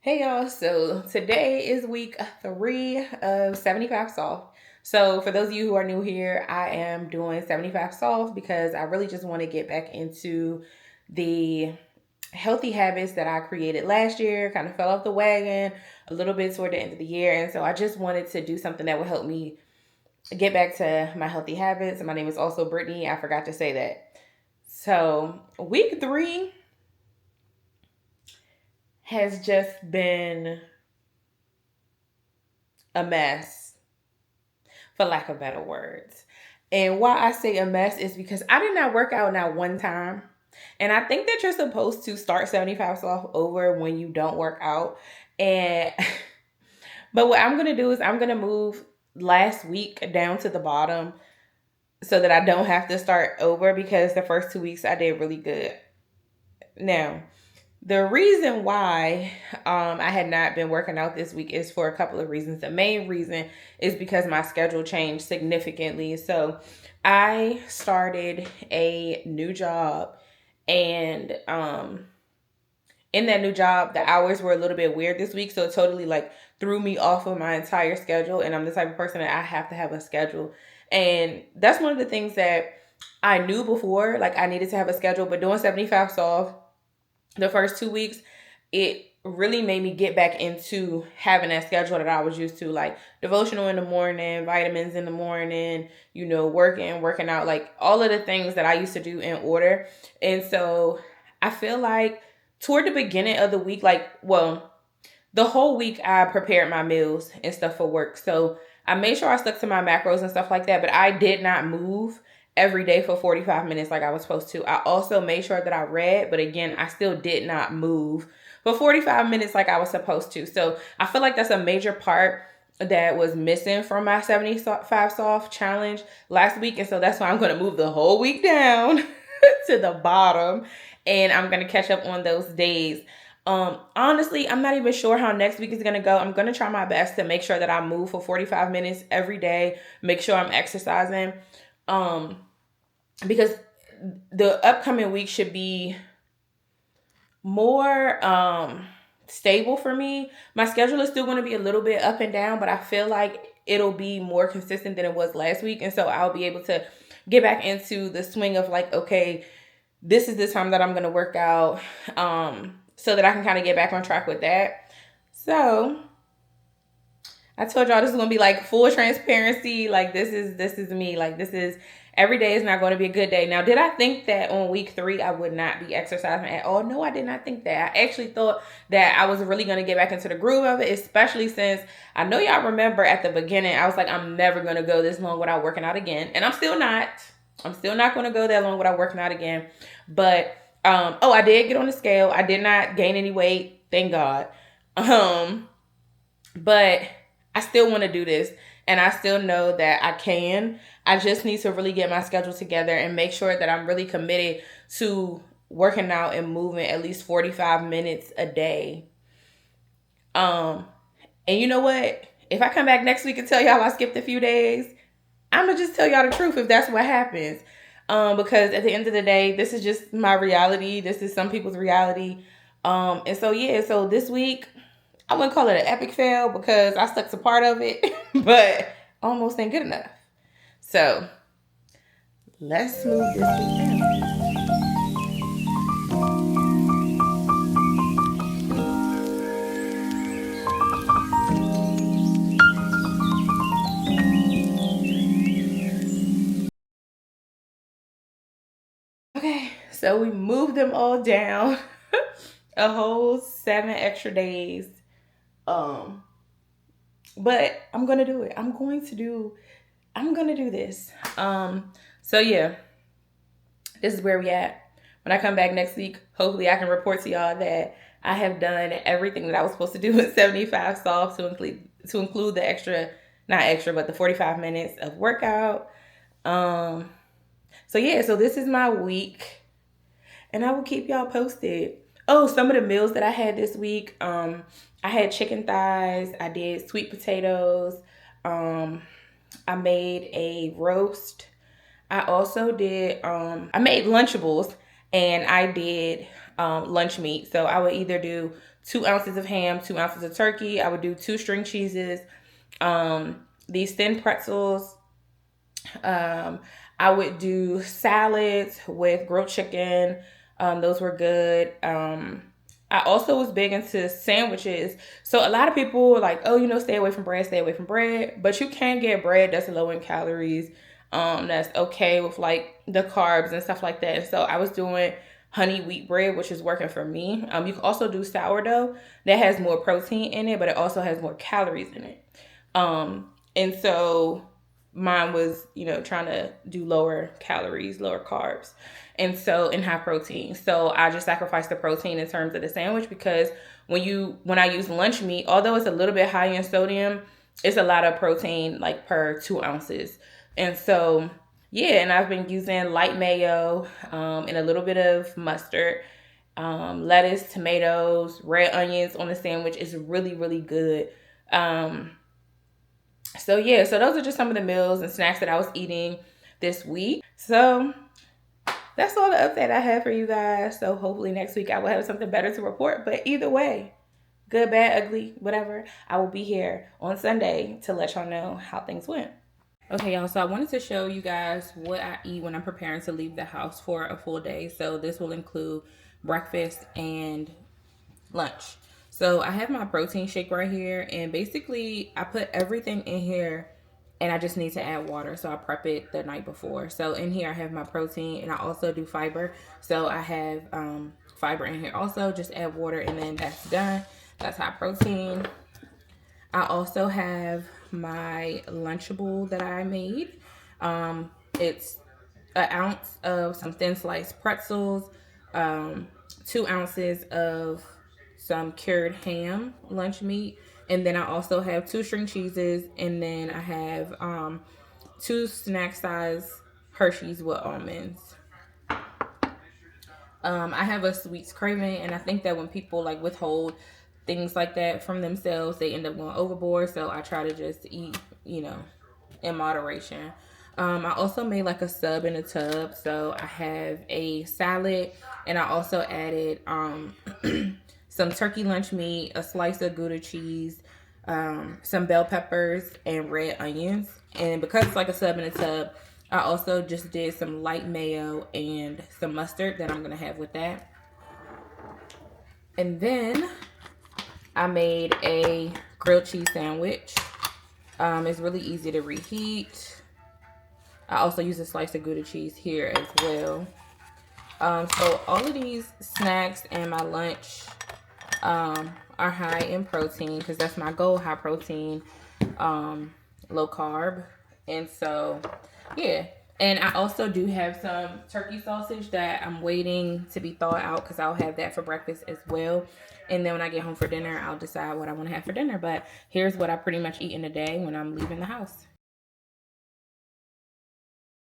Hey y'all, so today is week 3 of 75 Soft. So, for those of you who are new here, I am doing 75 Soft because I really just want to get back into the healthy habits that I created last year, kind of fell off the wagon a little bit toward the end of the year. And so, I just wanted to do something that would help me get back to my healthy habits. And my name is also Brittany. I forgot to say that. So, week 3 has just been a mess, for lack of better words. And why I say a mess is because I did not work out not one time. And I think that you're supposed to start 75 off over when you don't work out. And but what I'm gonna do is I'm gonna move last week down to the bottom so that I don't have to start over because the first 2 weeks I did really good. Now, the reason why I had not been working out this week is for a couple of reasons. The main reason is because my schedule changed significantly. So I started a new job, and in that new job, the hours were a little bit weird this week. So it totally like threw me off of my entire schedule. And I'm the type of person that I have to have a schedule. And that's one of the things that I knew before, like I needed to have a schedule, but doing 75 soft the first 2 weeks, it really made me get back into having that schedule that I was used to, like devotional in the morning, vitamins in the morning, working out, like all of the things that I used to do in order. And so I feel like toward the beginning of the week, the whole week I prepared my meals and stuff for work. So I made sure I stuck to my macros and stuff like that, but I did not move every day for 45 minutes like I was supposed to. I also made sure that I read, but again, I still did not move for 45 minutes like I was supposed to. So I feel like that's a major part that was missing from my 75 soft challenge last week. And so that's why I'm going to move the whole week down to the bottom, and I'm going to catch up on those days. Honestly, I'm not even sure how next week is gonna go. I'm gonna try my best to make sure that I move for 45 minutes every day, make sure I'm exercising. Um, because the upcoming week should be more stable for me. My schedule is still gonna be a little bit up and down, but I feel like it'll be more consistent than it was last week. And so I'll be able to get back into the swing of like, okay, this is the time that I'm gonna work out. So that I can kind of get back on track with that. So I told y'all this is gonna be like full transparency. Like this is me. Like this is every day is not going to be a good day. Now, did I think that on week 3 I would not be exercising at all? No, I did not think that. I actually thought that I was really going to get back into the groove of it, especially since I know y'all remember at the beginning I was like, I'm never going to go this long without working out again, and I'm still not. I'm still not going to go that long without working out again. But I did get on the scale. I did not gain any weight, thank God. But I still want to do this, and I still know that I can. I just need to really get my schedule together and make sure that I'm really committed to working out and moving at least 45 minutes a day. Um, and you know what? If I come back next week and tell y'all I skipped a few days, I'm gonna just tell y'all the truth if that's what happens. Because at the end of the day, this is just my reality. This is some people's reality. And so yeah, so this week I wouldn't call it an epic fail because I stuck to part of it, but almost ain't good enough. So let's move this week down. Okay, so we moved them all down a whole 7 extra days. Um, but I'm gonna do it. I'm gonna do this. So yeah, this is where we at. When I come back next week, hopefully I can report to y'all that I have done everything that I was supposed to do in 75 soft to include the extra, not extra, but the 45 minutes of workout. Um, so yeah, so this is my week, and I will keep y'all posted. Oh, some of the meals that I had this week. I had chicken thighs. I did sweet potatoes. Um, I made a roast. I also did I made Lunchables, and I did lunch meat. So I would either do 2 ounces of ham, 2 ounces of turkey. I would do 2 string cheeses, these thin pretzels. I would do salads with grilled chicken. Those were good. I also was big into sandwiches. So a lot of people were like, oh, stay away from bread, stay away from bread. But you can get bread that's low in calories. That's okay with like the carbs and stuff like that. And so I was doing honey wheat bread, which is working for me. You can also do sourdough that has more protein in it, but it also has more calories in it. And so mine was, trying to do lower calories, lower carbs, and high protein. So I just sacrificed the protein in terms of the sandwich, because when I use lunch meat, although it's a little bit high in sodium, it's a lot of protein, like per 2 ounces. And so, yeah, and I've been using light mayo, and a little bit of mustard, lettuce, tomatoes, red onions on the sandwich. Is really, really good. So yeah, so those are just some of the meals and snacks that I was eating this week. So that's all the update I have for you guys. So hopefully next week I will have something better to report. But either way, good, bad, ugly, whatever, I will be here on Sunday to let y'all know how things went. Okay, y'all, so I wanted to show you guys what I eat when I'm preparing to leave the house for a full day. So this will include breakfast and lunch. So I have my protein shake right here, and basically I put everything in here and I just need to add water. So I prep it the night before. So in here I have my protein, and I also do fiber. So I have fiber in here also. Just add water and then that's done. That's high protein. I also have my Lunchable that I made. It's an ounce of some thin sliced pretzels, 2 ounces of some cured ham lunch meat, and then I also have 2 string cheeses, and then I have 2 snack size Hershey's with almonds. I have a sweets craving, and I think that when people like withhold things like that from themselves, they end up going overboard. So I try to just eat, in moderation. I also made like a sub in a tub. So I have a salad, and I also added some turkey lunch meat, a slice of Gouda cheese, some bell peppers, and red onions. And because it's like a sub in a tub, I also just did some light mayo and some mustard that I'm going to have with that. And then I made a grilled cheese sandwich. It's really easy to reheat. I also use a slice of Gouda cheese here as well. So all of these snacks and my lunch are high in protein, because that's my goal, high protein, low carb. And so, yeah. And I also do have some turkey sausage that I'm waiting to be thawed out, because I'll have that for breakfast as well. And then when I get home for dinner, I'll decide what I want to have for dinner. But here's what I pretty much eat in a day when I'm leaving the house.